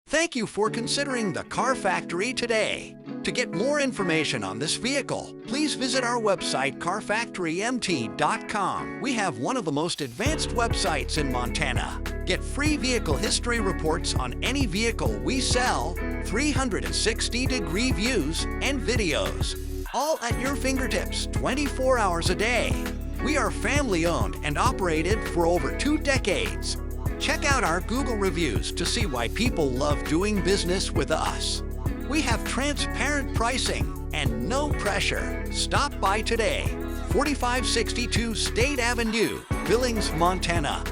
Thank you for considering the Car Factory today. To get more information on this vehicle, please visit our website carfactorymt.com. We have one of the most advanced websites in Montana. Get free vehicle history reports on any vehicle we sell, 360-degree views, and videos. All at your fingertips 24 hours a day. We are family-owned and operated for over 2 decades. Check out our Google reviews to see why people love doing business with us. We have transparent pricing and no pressure. Stop by today. 4562 State Avenue, Billings, Montana.